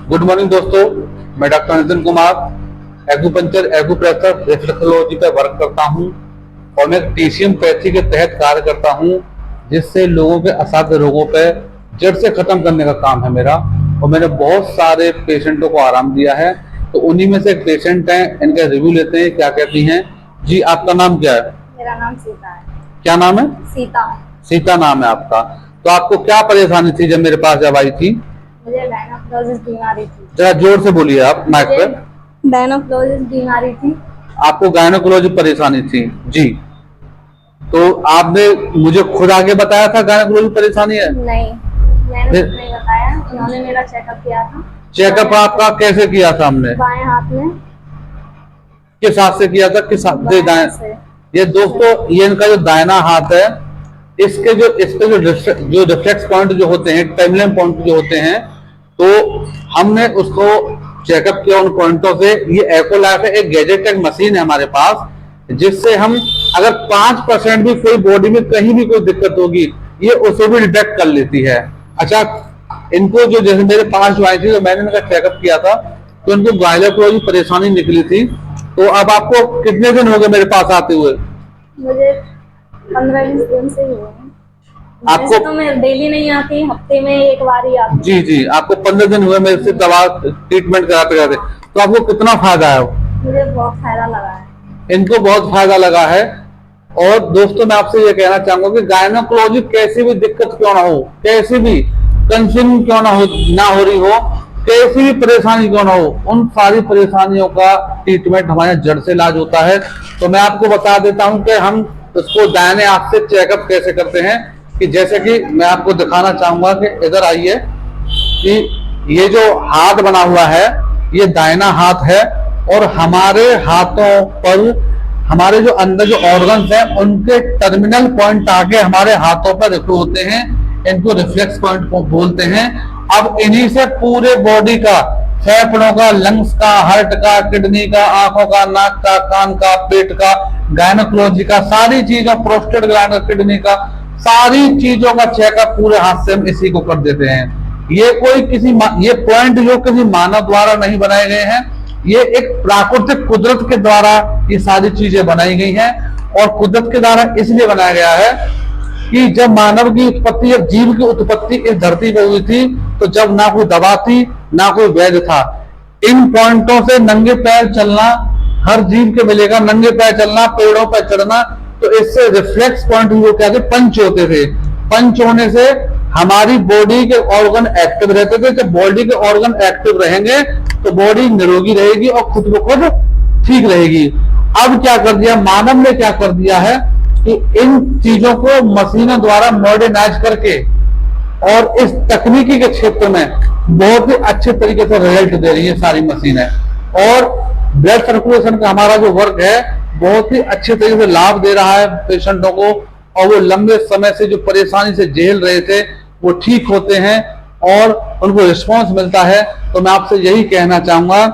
Good morning दोस्तों, मैं doctor Nitin Kumar acupuncture acupressure reflexology पर वर्क करता हूं और मैं टीसीएम पैथी के तहत कार्य करता हूं, जिससे लोगों के असाध्य रोगों पर जड़ से खत्म करने का काम है मेरा। और मैंने बहुत सारे पेशेंटों को आराम दिया है, तो उन्हीं में से एक पेशेंट है, इनका रिव्यू लेते हैं। क्या कहती हैं जी? आपका नाम क्या है? मेरा नाम सीता है। क्या नाम है? सीता। सीता नाम है आपका। तो आपको क्या परेशानी थी जब मेरे पास जब आई थी? मुझे गायनोकोलॉजिस बीमारी थी। जरा जोर से बोलिए आप माइक पे। गायनोकोलॉजिस बीमारी थी। आपको गायनोकोलॉजी परेशानी थी जी? तो आपने मुझे खुद आगे बताया था गायनोकोलॉजी परेशानी है? नहीं, मैंने कुछ नहीं बताया। उन्होंने मेरा चेकअप किया था। चेकअप आपका कैसे किया था हमने? बाएं हाथ में। किस हाथ से किया था? किस हाथ से? बाएं से। ये दोस्तों, ये इनका जो दाहिना हाथ है, इसके जो रिफ्लेक्स पॉइंट जो होते हैं, टर्मिनल पॉइंट जो होते हैं, तो हमने उसको चेकअप किया उन पॉइंटों से। ये एक्ोलाइफ है, एक गैजेट, एक मशीन है हमारे पास, जिससे हम अगर 5% भी कोई बॉडी में कहीं भी कोई दिक्कत होगी, ये उसे भी डिटेक्ट कर लेती है। अच्छा, इनको जो जैसे मेरे पास जो आई थी, तो मैंने इनका चेकअप किया था, तो इनको गायनोकोलॉजी परेशानी निकली थी। तो अब आपको कितने दिन हो गए मेरे पास आते हुए? मुझे 15-20 दिन से ही हुए हैं। आपको तो मैं डेली नहीं आती, हफ्ते में एक बार ही आती। जी, आपको 15 दिन हुए मेरे से दवा ट्रीटमेंट कराते कराते। तो आपको कितना फायदा है? मुझे बहुत फायदा लगा है। इनको बहुत फायदा लगा है। और दोस्तों, मैं आपसे ये कहना चाहूंगा कि गायनोकोलॉजी कैसी भी दिक्कत क्यों ना हो, कैसी भी कंसर्न क्यों ना हो रही हो, कैसी भी परेशानी क्यों ना हो, उन सारी परेशानियों का ट्रीटमेंट हमारे जड़ से इलाज होता है। तो मैं आपको बता देता हूं कि हम उसको दाहिने हाथ से चेकअप कैसे करते हैं। कि जैसे कि मैं आपको दिखाना चाहूंगा कि इधर आइए, कि ये जो हाथ बना हुआ है, ये दाहिना हाथ है, और हमारे हाथों पर हमारे जो अंदर जो ऑर्गन्स हैं, उनके टर्मिनल पॉइंट आके हमारे हाथों पर रखे होते हैं। इनको रिफ्लेक्स पॉइंट बोलते हैं। अब इन्हीं से पूरे बॉडी का, फेफड़ों का, लंग्स का, हार्ट का, किडनी का, आंखों का, नाक का, कान का, पेट का, गायनोकोलॉजी का, सारी चीजों, प्रोस्टेट ग्लैंड, किडनी का, सारी चीजों का चेकअप पूरे हाथ से हम इसी को कर देते हैं। ये ये पॉइंट जो किसी मानव द्वारा नहीं बनाए गए हैं, ये एक प्राकृतिक कुदरत के द्वारा ये सारी चीजें बनाई गई हैं। और कुदरत के द्वारा इसलिए बनाया गया है कि जब मानव की उत्पत्ति, जब जीव की उत्पत्ति इस धरती पर हुई थी, तो जब ना कोई दवा थी, ना कोई वैद्य था। इन पॉइंटों से नंगे पैर चलना हर जीव के मिलेगा। नंगे पैर चलना, पेड़ों पर चढ़ना, तो इससे रिफ्लेक्स पॉइंट वो क्या थे, पंच होते थे। पंच होने से हमारी बॉडी के ऑर्गन एक्टिव रहते थे। जब बॉडी के ऑर्गन एक्टिव रहेंगे तो बॉडी निरोगी रहेगी और खुद ब खुद ठीक रहेगी। अब क्या कर दिया मानव ने, क्या कर दिया है कि इन चीजों को मशीनों द्वारा मॉडर्नाइज करके और इस तकनीकी के क्षेत्र में बहुत ही अच्छे तरीके से रिजल्ट दे रही है सारी मशीनें। और ब्लड सर्कुलेशन का हमारा जो वर्क है, बहुत ही अच्छे तरीके से लाभ दे रहा है पेशेंटों को, और वो लंबे समय से जो परेशानी से झेल रहे थे, वो ठीक होते हैं और उनको रिस्पांस मिलता है। तो मैं आपसे यही कहना चाहूंगा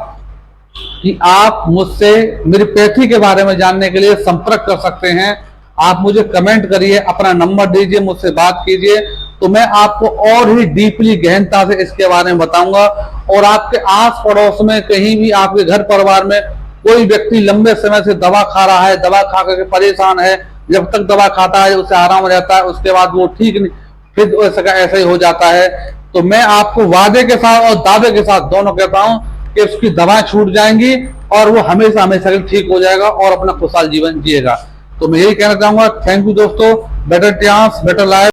कि आप मुझसे मेरी पैथी के बारे में जानने के लिए संपर्क कर सकते हैं। आप मुझे कमेंट करिए, अपना नंबर दीजिए, मुझसे बात कीजिए, तो मैं आपको और ही डीपली, गहनता से इसके बारे में बताऊंगा। और आपके आस पड़ोस में कहीं भी, आपके घर परिवार में कोई व्यक्ति लंबे समय से दवा खा रहा है, दवा खा करके परेशान है, जब तक दवा खाता है उसे आराम रहता है, उसके बाद वो ठीक नहीं, फिर ऐसा ही हो जाता है। तो मैं आपको वादे के साथ और दावे के साथ दोनों कहता हूं कि उसकी दवाएं छूट जाएंगी और वो हमेशा हमेशा ठीक हो जाएगा और अपना खुशहाल जीवन जिएगा। तो मैं यही कहना चाहूंगा। थैंक यू दोस्तों। Better chance, better life.